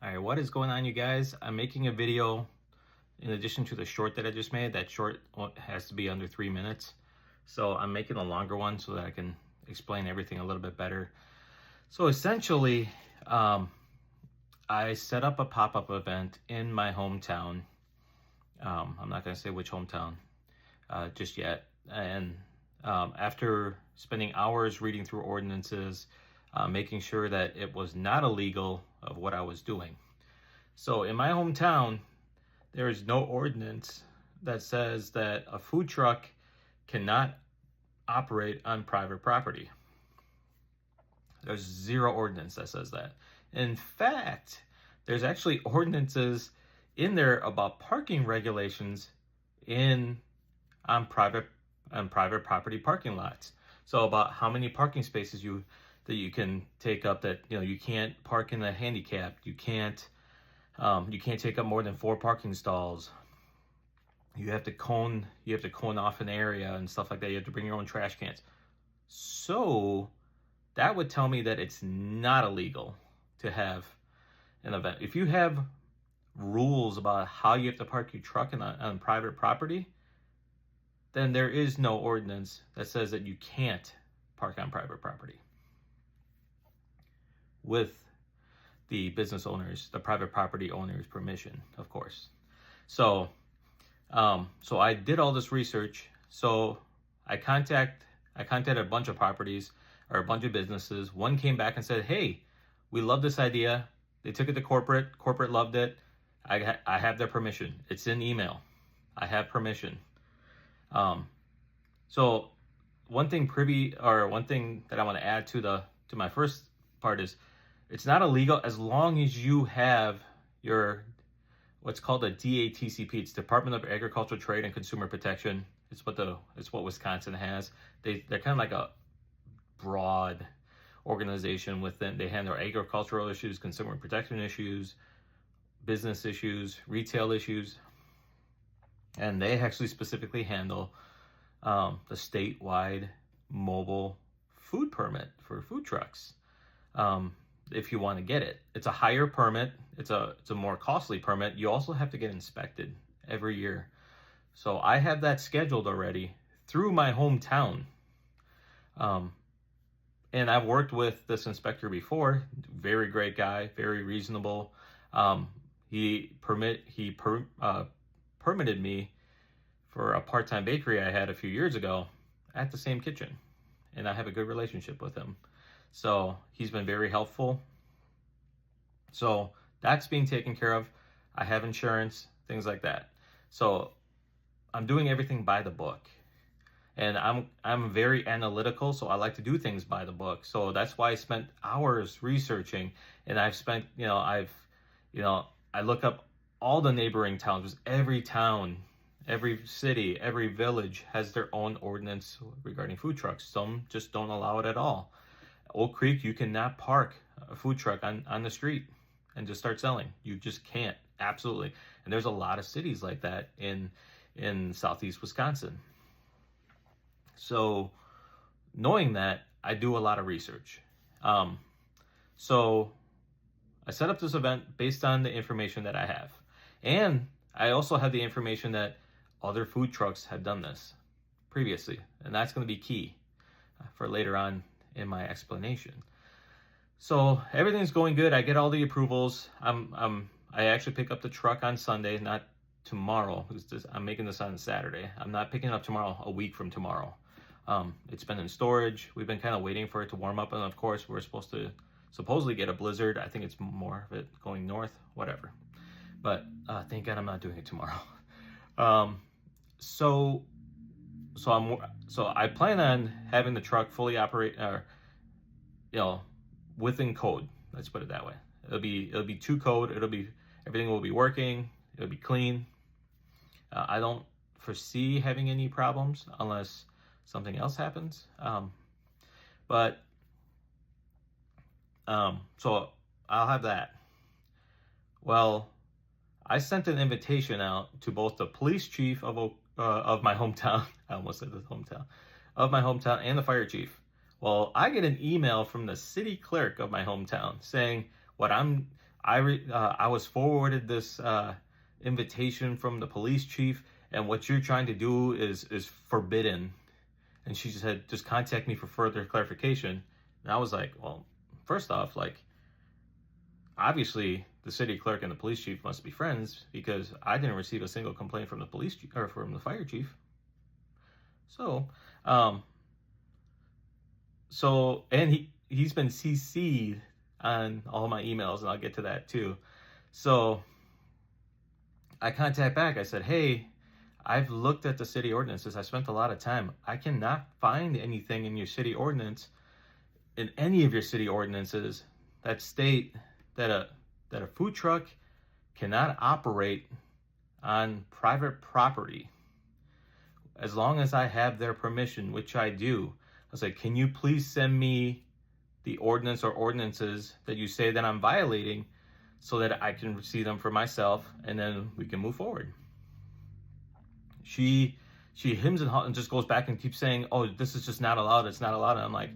All right, what is going on, you guys? I'm making a video in addition to the short that I just made. That short has to be under 3 minutes. So I'm making a longer one so that I can explain everything a little bit better. So essentially, I set up a pop-up event in my hometown. I'm not going to say which hometown just yet. And after spending hours reading through ordinances, making sure that it was not illegal of what I was doing. So in my hometown, there is no ordinance that says that a food truck cannot operate on private property. There's zero ordinance that says that. In fact, there's actually ordinances in there about parking regulations on private property parking lots. So about how many parking spaces that you can take up, that you can't park in the handicapped, you can't take up more than 4 parking stalls. You have to cone off an area and stuff like that. You have to bring your own trash cans. So that would tell me that it's not illegal to have an event. If you have rules about how you have to park your truck on private property, then there is no ordinance that says that you can't park on private property with the business owners, the private property owners' permission, of course. So I did all this research. So I contacted a bunch of properties or a bunch of businesses. One came back and said, "Hey, we love this idea." They took it to corporate. Corporate loved it. I have their permission. It's in email. I have permission. So one thing that I want to add to my first part is, it's not illegal as long as you have your what's called a DATCP. It's Department of Agricultural Trade and Consumer Protection. It's what Wisconsin has. They're kind of like a broad organization within. They handle agricultural issues, consumer protection issues, business issues, retail issues, and they actually specifically handle the statewide mobile food permit for food trucks. If you want to get it, it's a higher permit. It's a more costly permit. You also have to get inspected every year. So I have that scheduled already through my hometown. And I've worked with this inspector before. Very great guy, very reasonable. He permitted me for a part-time bakery I had a few years ago at the same kitchen, and I have a good relationship with him. So he's been very helpful. So that's being taken care of. I have insurance, things like that. So I'm doing everything by the book. And I'm very analytical, so I like to do things by the book. So that's why I spent hours researching, and I look up all the neighboring towns. Every town, every city, every village has their own ordinance regarding food trucks. Some just don't allow it at all. Oak Creek, you cannot park a food truck on the street and just start selling. You just can't, absolutely. And there's a lot of cities like that in southeast Wisconsin. So knowing that, I do a lot of research. So I set up this event based on the information that I have. And I also have the information that other food trucks have done this previously. And that's going to be key for later on in my explanation. So everything's going good. I get all the approvals. I actually pick up the truck on Sunday, not tomorrow, because I'm making this on Saturday. I'm not picking it up tomorrow, a week from tomorrow. It's been in storage. We've been kind of waiting for it to warm up, and of course we're supposed to supposedly get a blizzard. I think it's more of it going north, whatever. But thank God I'm not doing it tomorrow. So I plan on having the truck fully operate, within code. Let's put it that way. It'll be to code. Everything will be working. It'll be clean. I don't foresee having any problems unless something else happens. So I'll have that. Well, I sent an invitation out to both the police chief of my hometown. I almost said the hometown of my hometown, and the fire chief. Well, I get an email from the city clerk of my hometown saying, I was forwarded this invitation from the police chief, and what you're trying to do is forbidden. And she said, just contact me for further clarification. And I was like, well, first off, like, obviously the city clerk and the police chief must be friends, because I didn't receive a single complaint from the police chief or from the fire chief. So, and he's been CC'd on all my emails, and I'll get to that too. So I contact back. I said, hey, I've looked at the city ordinances. I spent a lot of time. I cannot find anything in your city ordinance, in any of your city ordinances, that state that a food truck cannot operate on private property as long as I have their permission, which I do. I was like, can you please send me the ordinance or ordinances that you say that I'm violating, so that I can see them for myself, and then we can move forward. She hems and haws and just goes back and keeps saying, oh, this is just not allowed, it's not allowed. And I'm like,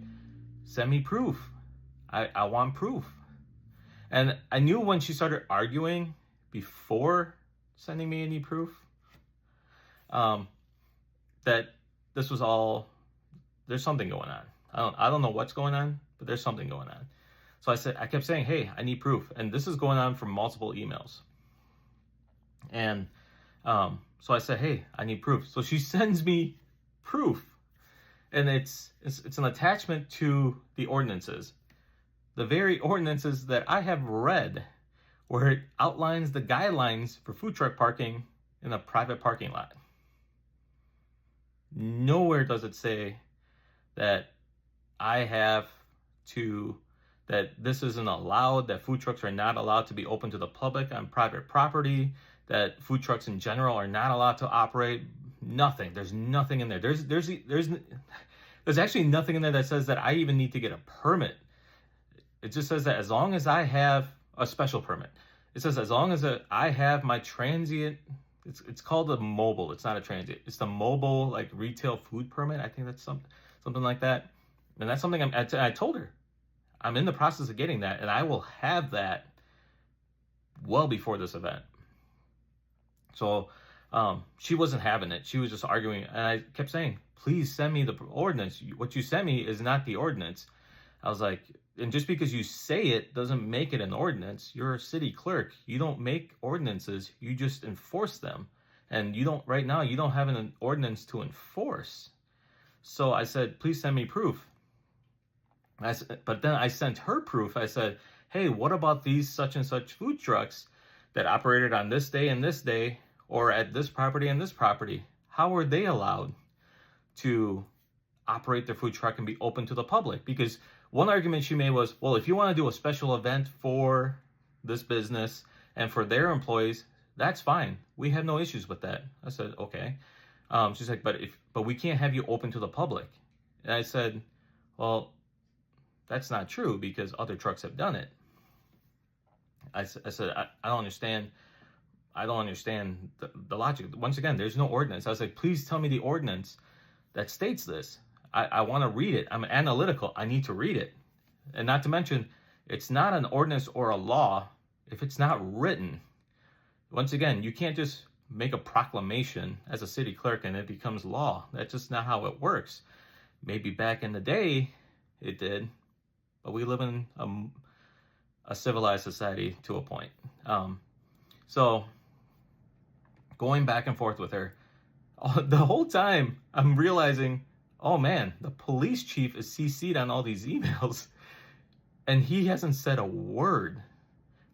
send me proof. I want proof. And I knew when she started arguing before sending me any proof, that this was all, there's something going on. I don't know what's going on, but there's something going on. So I kept saying, hey, I need proof. And this is going on from multiple emails. And so I said, hey, I need proof. So she sends me proof. And it's an attachment to the ordinances. The very ordinances that I have read, where it outlines the guidelines for food truck parking in a private parking lot. Nowhere does it say that that this isn't allowed, that food trucks are not allowed to be open to the public on private property, that food trucks in general are not allowed to operate. Nothing. There's nothing in there. There's actually nothing in there that says that I even need to get a permit. It just says that as long as I have a special permit, it says as long as I have my transient, it's called a mobile. It's not a transient. It's the mobile, like, retail food permit. I think that's something like that. And that's something I told her. I'm in the process of getting that, and I will have that well before this event. So she wasn't having it. She was just arguing, and I kept saying, please send me the ordinance. What you sent me is not the ordinance. I was like, and just because you say it doesn't make it an ordinance. You're a city clerk. You don't make ordinances. You just enforce them. And right now, you don't have an ordinance to enforce. So I said, please send me proof. But then I sent her proof. I said, hey, what about these such and such food trucks that operated on this day and this day, or at this property and this property? How are they allowed to operate their food truck and be open to the public? Because one argument she made was, well, if you want to do a special event for this business and for their employees, that's fine. We have no issues with that. I said, okay. She's like, but we can't have you open to the public. And I said, well, that's not true, because other trucks have done it. I said, I don't understand. I don't understand the logic. Once again, there's no ordinance. I was like, please tell me the ordinance that states this. I want to read it. I'm analytical. I need to read it. And not to mention, it's not an ordinance or a law if it's not written. Once again, you can't just make a proclamation as a city clerk and it becomes law. That's just not how it works. Maybe back in the day it did, but we live in a civilized society to a point. So going back and forth with her, the whole time I'm realizing, oh man, the police chief is CC'd on all these emails, and he hasn't said a word.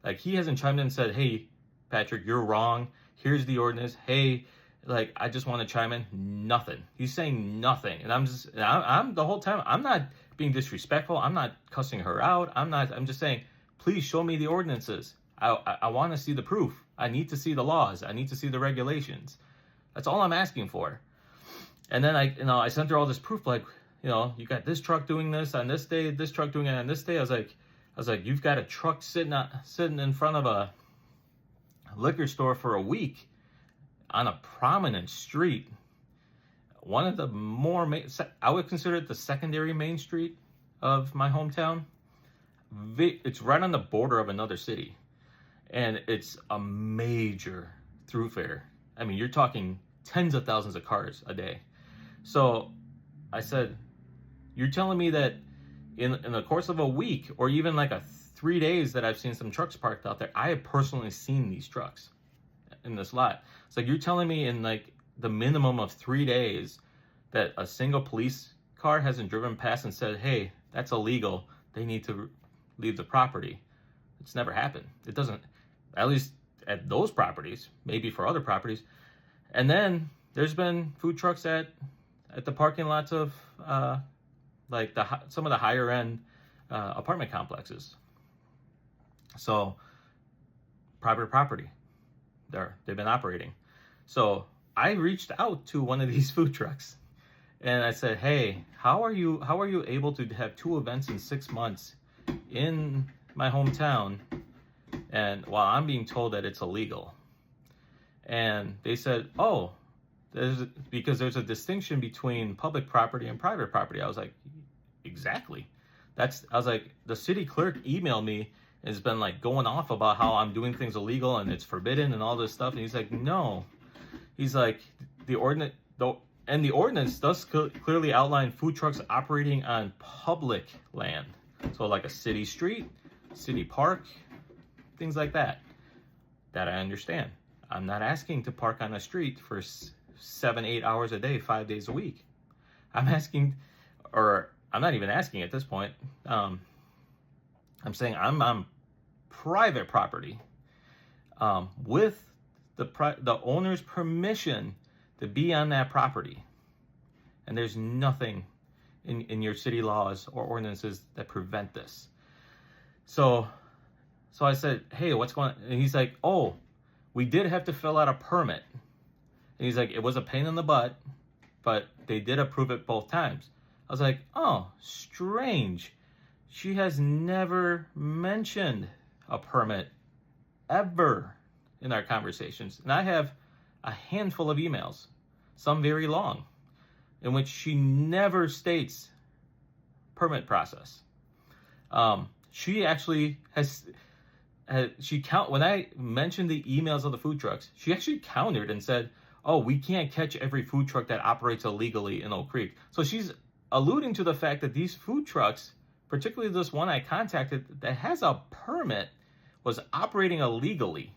Like, he hasn't chimed in and said, hey, Patrick, you're wrong. Here's the ordinance. Hey, like, I just want to chime in. Nothing. He's saying nothing. And I'm the whole time, I'm not being disrespectful. I'm not cussing her out. I'm just saying, please show me the ordinances. I want to see the proof. I need to see the laws. I need to see the regulations. That's all I'm asking for. And then I sent her all this proof, like, you got this truck doing this on this day, this truck doing it on this day. I was like, you've got a truck sitting in front of a liquor store for a week on a prominent street. One of the more, I would consider it the secondary main street of my hometown. It's right on the border of another city. And it's a major thoroughfare. I mean, you're talking tens of thousands of cars a day. So I said, you're telling me that in the course of a week, or even like 3 days that I've seen some trucks parked out there, I have personally seen these trucks in this lot. It's like, you're telling me in like the minimum of 3 days that a single police car hasn't driven past and said, hey, that's illegal, they need to leave the property. It's never happened. It doesn't, at least at those properties, maybe for other properties. And then there's been food trucks at the parking lots of like some of the higher end apartment complexes. So private property, they've been operating. So I reached out to one of these food trucks and I said, hey, how are you able to have 2 events in 6 months in my hometown, and while I'm being told that it's illegal? And they said, oh, because there's a distinction between public property and private property. I was like, exactly. I was like, the city clerk emailed me and has been like going off about how I'm doing things illegal and it's forbidden and all this stuff. And he's like, no. He's like, the ordinance does clearly outline food trucks operating on public land. So like a city street, city park, things like that. That I understand. I'm not asking to park on a street for 7-8 hours a day, 5 days a week. I'm asking, or I'm not even asking at this point. I'm saying I'm on private property with the owner's permission to be on that property. And there's nothing in your city laws or ordinances that prevent this. So I said, hey, what's going on? And he's like, oh, we did have to fill out a permit. And he's like, it was a pain in the butt, but they did approve it both times. I was like, oh, strange. She has never mentioned a permit ever in our conversations. And I have a handful of emails, some very long, in which she never states permit process. She actually when I mentioned the emails of the food trucks, she actually countered and said, oh, we can't catch every food truck that operates illegally in Oak Creek. So she's alluding to the fact that these food trucks, particularly this one I contacted that has a permit, was operating illegally,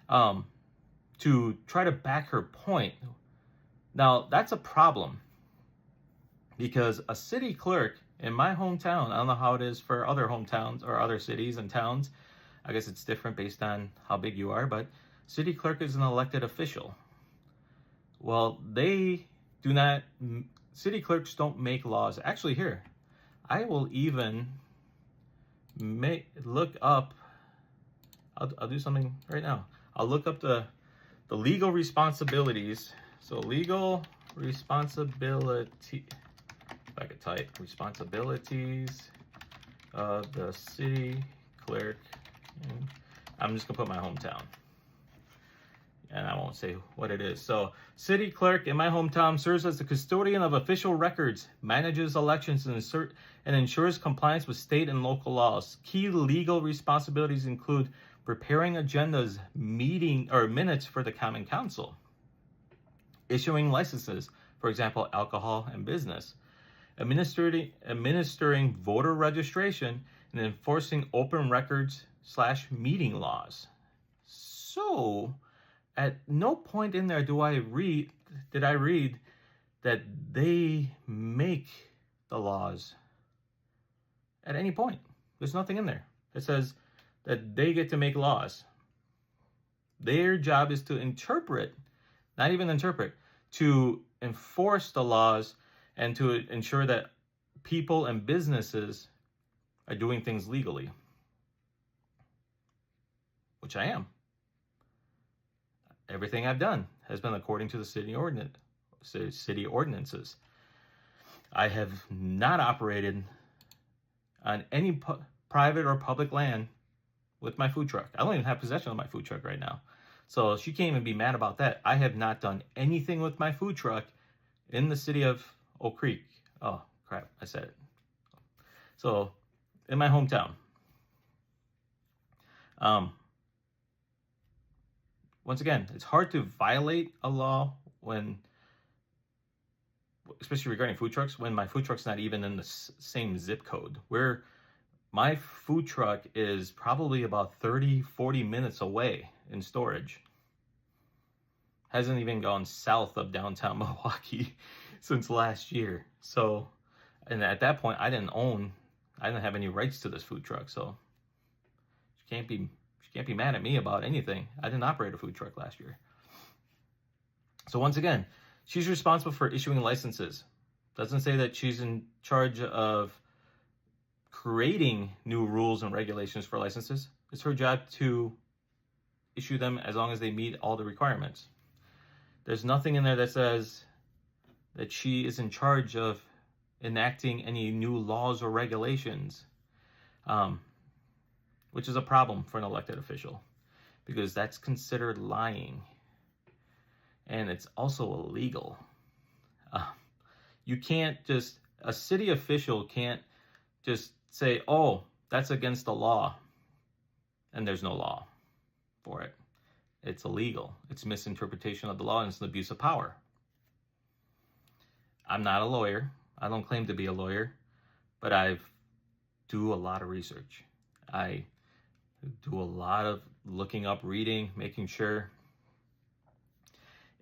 to try to back her point. Now, that's a problem, because a city clerk in my hometown, I don't know how it is for other hometowns or other cities and towns. I guess it's different based on how big you are, but city clerk is an elected official. Well, city clerks don't make laws. Actually, here, I will even look up, I'll do something right now. I'll look up the legal responsibilities. So legal responsibility, if I could type, responsibilities of the city clerk. And I'm just gonna put my hometown, and I won't say what it is. So city clerk in my hometown serves as the custodian of official records, manages elections, and ensures compliance with state and local laws. Key legal responsibilities include preparing agendas, minutes for the common council, issuing licenses, for example, alcohol and business, administering voter registration, and enforcing open records / meeting laws. So at no point in there did I read that they make the laws at any point. There's nothing in there that says that they get to make laws. Their job is to interpret, not even interpret, to enforce the laws and to ensure that people and businesses are doing things legally, which I am. Everything I've done has been according to the city ordinances. I have not operated on any private or public land with my food truck. I don't even have possession of my food truck right now. So she can't even be mad about that. I have not done anything with my food truck in the city of Oak Creek. Oh, crap, I said it. So, in my hometown. once again, it's hard to violate a law when, especially regarding food trucks, when my food truck's not even in the same zip code. Where my food truck is probably about 30-40 minutes away in storage. Hasn't even gone south of downtown Milwaukee since last year. So, and at that point, I didn't have any rights to this food truck. So she can't be mad at me about anything. I didn't operate a food truck last year. So once again, she's responsible for issuing licenses. Doesn't say that she's in charge of creating new rules and regulations for licenses. It's her job to issue them as long as they meet all the requirements. There's nothing in there that says that she is in charge of enacting any new laws or regulations, which is a problem for an elected official, because that's considered lying, and it's also illegal. You can't a city official can't just say, oh, that's against the law, and there's no law for it. It's illegal. It's misinterpretation of the law, and it's an abuse of power. I'm not a lawyer. I don't claim to be a lawyer, but I do a lot of research. I do a lot of looking up, reading, making sure.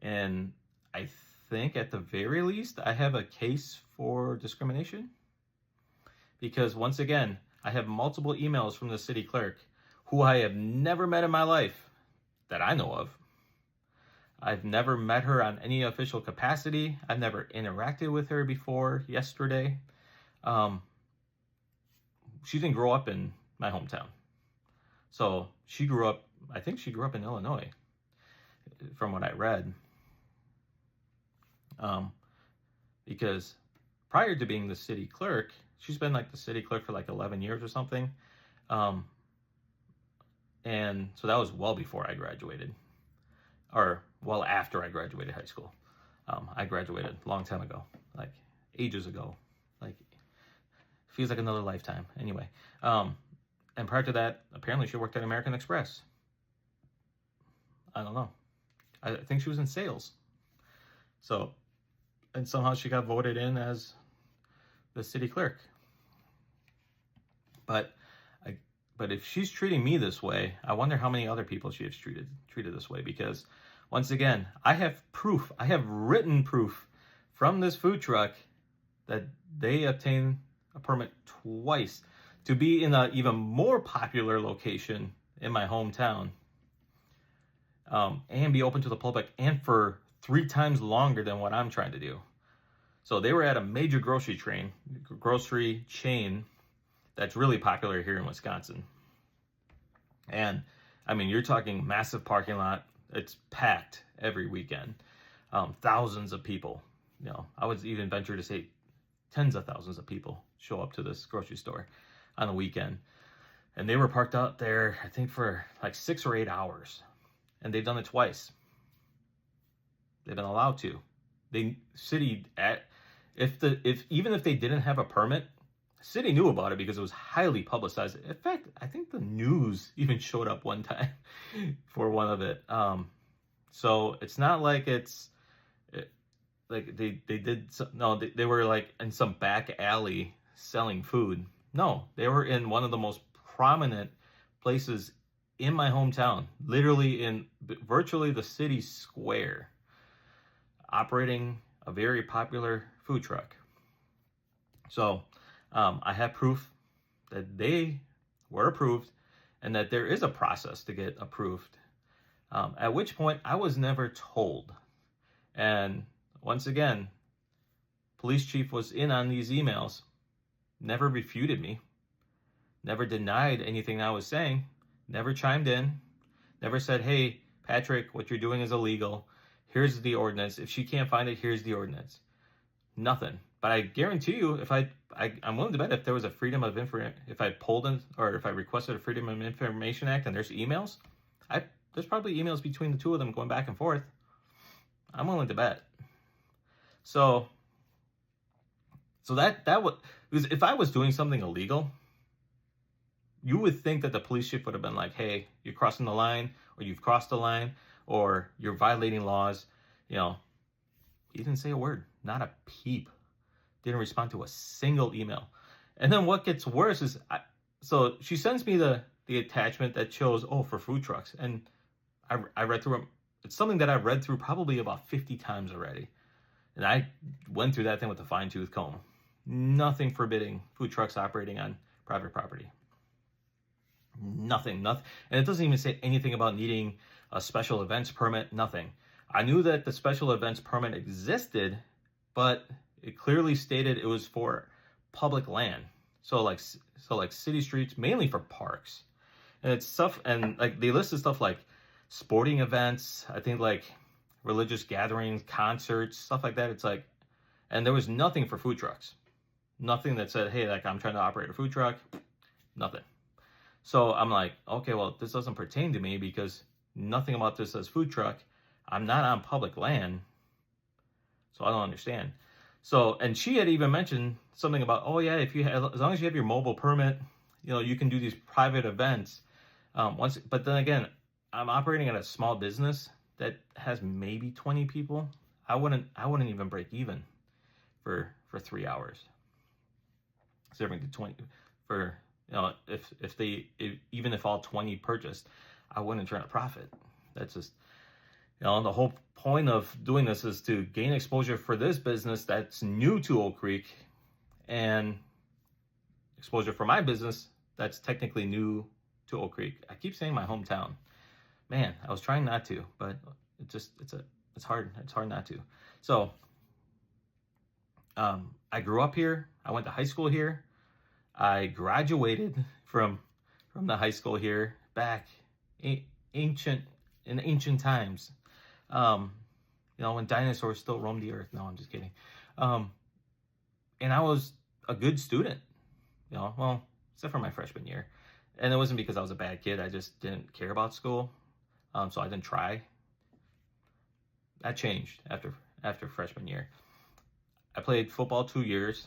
And I think at the very least, I have a case for discrimination. Because once again, I have multiple emails from the city clerk who I have never met in my life that I know of. I've never met her on any official capacity. I've never interacted with her before yesterday. She didn't grow up in my hometown. So I think she grew up in Illinois, from what I read. Because prior to being the city clerk, she's been like the city clerk for like 11 years or something. And so that was well before I graduated, or well after I graduated high school. I graduated a long time ago, like ages ago, like feels like another lifetime. Anyway, and prior to that, apparently she worked at American Express. I don't know. I think she was in sales. So, and somehow she got voted in as the city clerk. But if she's treating me this way, I wonder how many other people she has treated this way. Because once again, I have proof. I have written proof from this food truck that they obtained a permit twice to be in an even more popular location in my hometown, and be open to the public, and for 3 times longer than what I'm trying to do. So they were at a major grocery chain that's really popular here in Wisconsin. And I mean, you're talking massive parking lot. It's packed every weekend. Thousands of people. You know, I would even venture to say tens of thousands of people show up to this grocery store on a weekend. And they were parked out there, I think, for like 6 or 8 hours. And they've done it twice. They've been allowed to. Even if they didn't have a permit, the city knew about it because it was highly publicized. In fact, I think the news even showed up one time for one of it. So it's not like they were like in some back alley selling food. No, they were in one of the most prominent places in my hometown, literally in virtually the city square, operating a very popular food truck. So I have proof that they were approved and that there is a process to get approved, at which point I was never told. And once again, police chief was in on these emails, never refuted me, never denied anything I was saying, never chimed in, never said, hey, Patrick, what you're doing is illegal. Here's the ordinance. If she can't find it, here's the ordinance. Nothing. But I guarantee you, if I'm willing to bet if there was a Freedom of Information, if I pulled in, or if I requested a Freedom of Information Act and there's emails, there's probably emails between the two of them going back and forth. I'm willing to bet. So that would, because if I was doing something illegal, you would think that the police chief would have been like, hey, you're crossing the line, or you've crossed the line, or you're violating laws. You know, he didn't say a word, not a peep. Didn't respond to a single email. And then what gets worse is, so she sends me the attachment that shows, oh, for food trucks. And I read through it. It's something that I've read through probably about 50 times already. And I went through that thing with a fine-tooth comb. Nothing forbidding food trucks operating on private property. Nothing. And it doesn't even say anything about needing a special events permit, nothing. I knew that the special events permit existed, but it clearly stated it was for public land. So like city streets, mainly for parks. And it's stuff, and like they listed stuff like sporting events, I think like religious gatherings, concerts, stuff like that. It's like, and there was nothing for food trucks. Nothing that said, hey, like I'm trying to operate a food truck. Nothing. So I'm like, okay, well, this doesn't pertain to me because nothing about this says food truck. I'm not on public land. So I don't understand. So, and she had even mentioned something about, oh yeah, if you have, as long as you have your mobile permit, you know, you can do these private events. But then again, I'm operating at a small business that has maybe 20 people. I wouldn't even break even for 3 hours. Serving to 20 for, you know, even if all 20 purchased, I wouldn't turn a profit. That's just, you know, the whole point of doing this is to gain exposure for this business that's new to Oak Creek, and exposure for my business that's technically new to Oak Creek. I keep saying my hometown. Man, I was trying not to, but it's hard. It's hard not to. So, I grew up here. I went to high school here. I graduated from the high school here back in ancient times. You know, when dinosaurs still roamed the earth. No, I'm just kidding. And I was a good student, you know, well, except for my freshman year. And it wasn't because I was a bad kid. I just didn't care about school. So I didn't try. That changed after freshman year. I played football 2 years.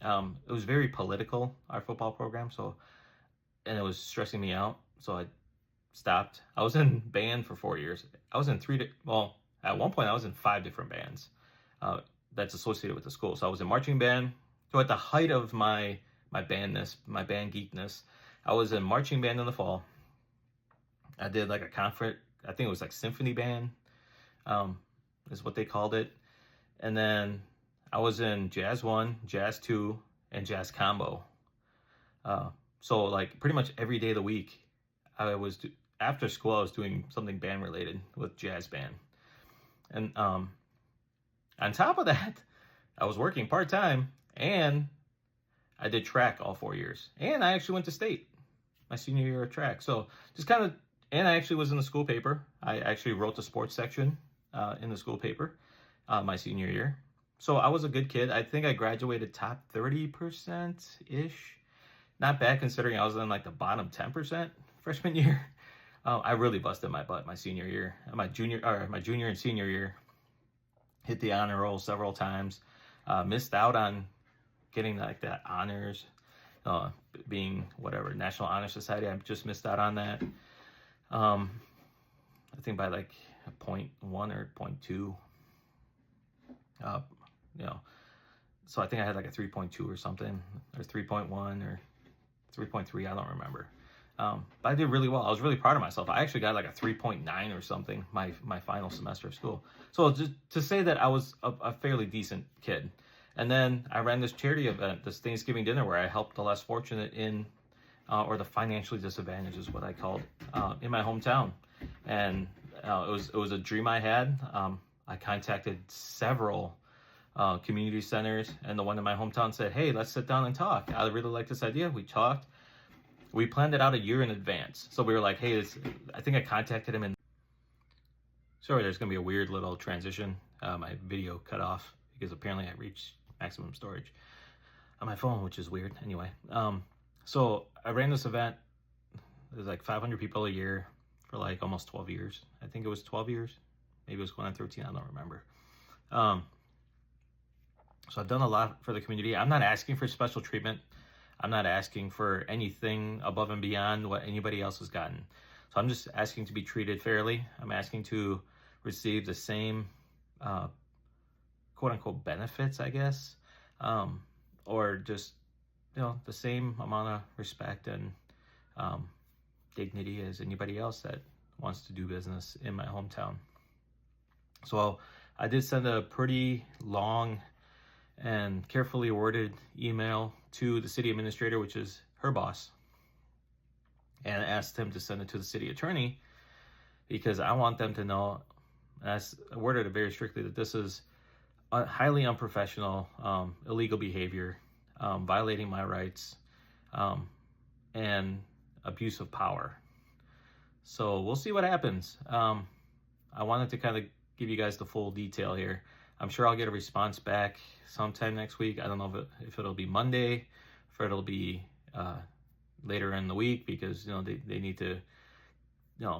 It was very political, our football program. And it was stressing me out. So I stopped. I was in band for 4 years. I was in at one point I was in 5 different bands that's associated with the school. So I was in marching band. So at the height of my bandness, my band geekness, I was in marching band in the fall. I did like a concert. I think it was like symphony band, is what they called it. And then I was in jazz 1, jazz 2, and jazz combo. So like pretty much every day of the week, after school, I was doing something band related with jazz band. And on top of that, I was working part-time, and I did track all 4 years. And I actually went to state my senior year of track. So just kind of, and I actually was in the school paper. I actually wrote the sports section in the school paper my senior year. So I was a good kid. I think I graduated top 30%-ish. Not bad considering I was in like the bottom 10% freshman year. I really busted my butt my senior year. My junior and senior year, hit the honor roll several times. Missed out on getting like that honors, being whatever, National Honor Society. I just missed out on that. I think by like 0.1 or 0.2. You know, so I think I had like a 3.2 or something, or 3.1 or 3.3. I don't remember. But I did really well. I was really proud of myself. I actually got like a 3.9 or something my final semester of school. So just to say that I was a fairly decent kid. And then I ran this charity event, this Thanksgiving dinner, where I helped the less fortunate or the financially disadvantaged is what I called, in my hometown. And it was a dream I had. I contacted several community centers, and the one in my hometown said, hey, let's sit down and talk. I really like this idea. We talked. We planned it out a year in advance. So we were like, hey, I think I contacted him. Sorry, there's going to be a weird little transition. My video cut off because apparently I reached maximum storage on my phone, which is weird. Anyway, so I ran this event. It was like 500 people a year for like almost 12 years. I think it was 12 years. Maybe it was going on 13. I don't remember. So I've done a lot for the community. I'm not asking for special treatment. I'm not asking for anything above and beyond what anybody else has gotten. So I'm just asking to be treated fairly. I'm asking to receive the same quote unquote benefits, I guess, or just, the same amount of respect and dignity as anybody else that wants to do business in my hometown. So I did send a pretty long and carefully worded email to the city administrator, which is her boss, and asked him to send it to the city attorney, because I want them to know, and I worded it very strictly, that this is highly unprofessional, illegal behavior, violating my rights, and abuse of power. So we'll see what happens. I wanted to kind of give you guys the full detail here. I'm sure I'll get a response back sometime next week. I don't know if it'll be Monday, if it'll be later in the week, because they need to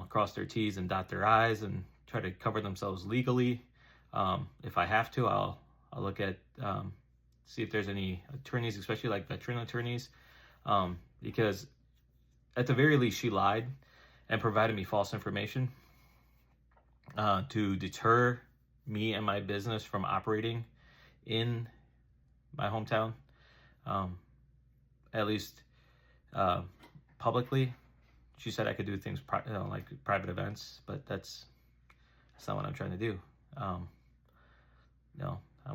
cross their T's and dot their I's and try to cover themselves legally. If I have to, I'll look at see if there's any attorneys, especially like veteran attorneys, because at the very least she lied and provided me false information to deter me and my business from operating in my hometown, at least publicly. She said I could do things like private events, but that's not what I'm trying to do. I'm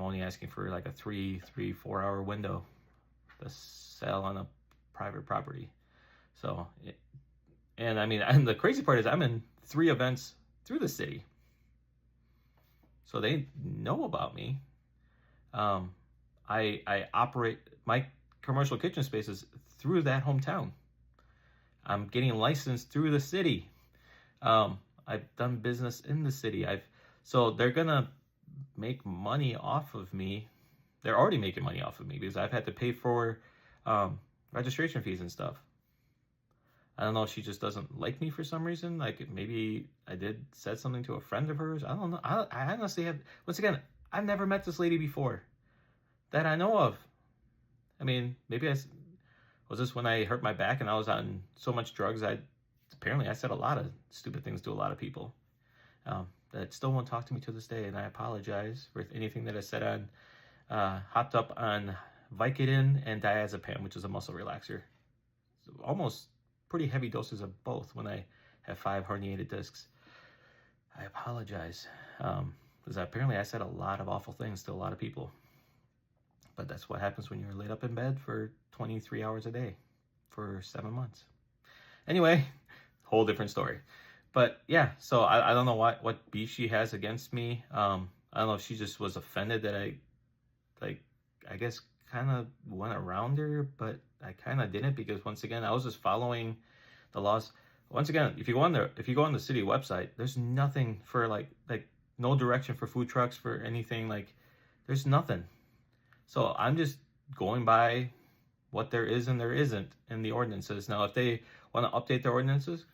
only asking for like a 3-4 hour window to sell on a private property. So, and the crazy part is I'm in 3 events through the city, so they know about me. I operate my commercial kitchen spaces through that hometown. I'm getting licensed through the city. I've done business in the city. So they're gonna make money off of me. They're already making money off of me because I've had to pay for registration fees and stuff. I don't know if she just doesn't like me for some reason. Like maybe I said something to a friend of hers. I don't know. I honestly have, once again, I've never met this lady before that I know of. Maybe was this when I hurt my back and I was on so much drugs. Apparently I said a lot of stupid things to a lot of people that still won't talk to me to this day. And I apologize for anything that I said on hopped up on Vicodin and diazepam, which is a muscle relaxer. So almost pretty heavy doses of both when I have 5 herniated discs. I apologize, because apparently I said a lot of awful things to a lot of people. But that's what happens when you're laid up in bed for 23 hours a day for 7 months. Anyway, whole different story. But yeah, so I don't know what beef she has against me. I don't know if she just was offended that I guess kind of went around her, but I kind of didn't, because once again, I was just following the laws. Once again, if you go on the city website, there's nothing for like no direction for food trucks, for anything, there's nothing. So I'm just going by what there is and there isn't in the ordinances. Now, if they want to update their ordinances,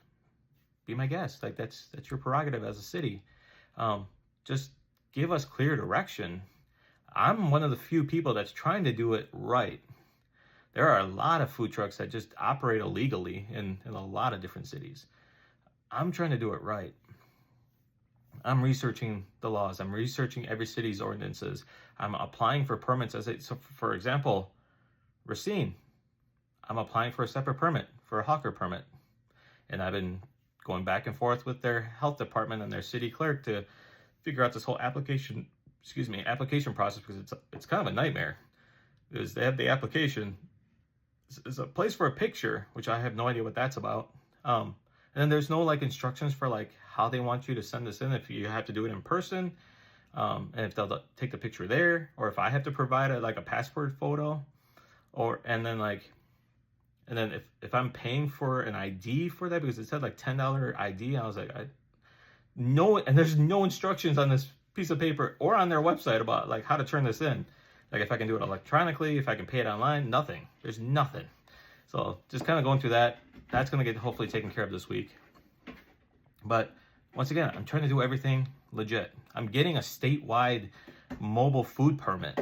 be my guest. That's your prerogative as a city. Just give us clear direction. I'm one of the few people that's trying to do it right. There are a lot of food trucks that just operate illegally in a lot of different cities. I'm trying to do it right. I'm researching the laws. I'm researching every city's ordinances. I'm applying for permits. So for example, Racine, I'm applying for a separate permit, for a hawker permit. And I've been going back and forth with their health department and their city clerk to figure out this whole application process, because it's kind of a nightmare. Because they have the application. It's a place for a picture, which I have no idea what that's about. And then there's no instructions for how they want you to send this in, if you have to do it in person, and if they'll take the picture there, or if I have to provide a passport photo, and then if I'm paying for an ID for that, because it said $10 ID, I was no, and there's no instructions on this piece of paper or on their website about how to turn this in. If I can do it electronically, if I can pay it online, nothing. There's nothing. So just kind of going through that. That's going to get hopefully taken care of this week. But once again, I'm trying to do everything legit. I'm getting a statewide mobile food permit.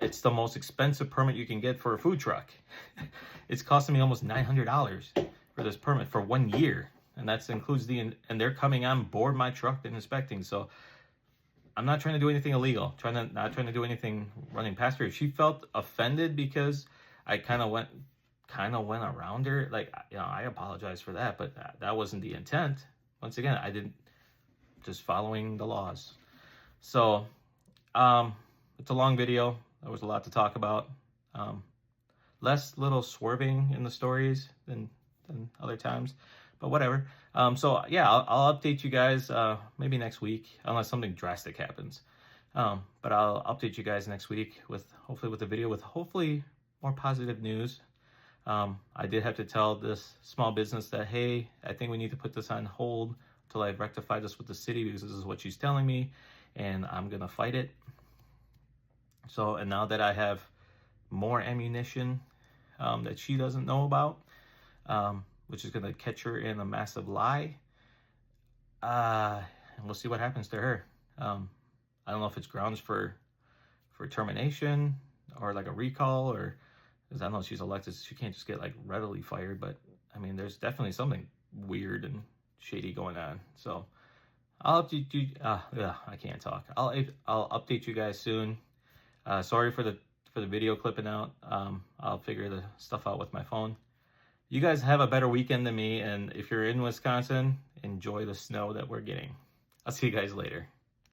It's the most expensive permit you can get for a food truck. It's costing me almost $900 for this permit for 1 year. and that includes and they're coming on board my truck and inspecting. So I'm not trying to do anything illegal, not trying to do anything running past her. If she felt offended because I kind of went around her, like, I apologize for that, but that wasn't the intent. Once again, I didn't, just following the laws. So it's a long video. There was a lot to talk about. Less little swerving in the stories than other times, but whatever. So yeah, I'll update you guys maybe next week, unless something drastic happens. But I'll update you guys next week hopefully with a video with hopefully more positive news. I did have to tell this small business that, hey, I think we need to put this on hold till I rectify this with the city, because this is what she's telling me, and I'm gonna fight it. So, and now that I have more ammunition that she doesn't know about, which is gonna catch her in a massive lie, and we'll see what happens to her. I don't know if it's grounds for termination or like a recall, or because I know she's elected, so she can't just get like readily fired. But I mean, there's definitely something weird and shady going on. So I'll update you. I can't talk. I'll update you guys soon. Sorry for the video clipping out. I'll figure the stuff out with my phone. You guys have a better weekend than me, and if you're in Wisconsin, enjoy the snow that we're getting. I'll see you guys later.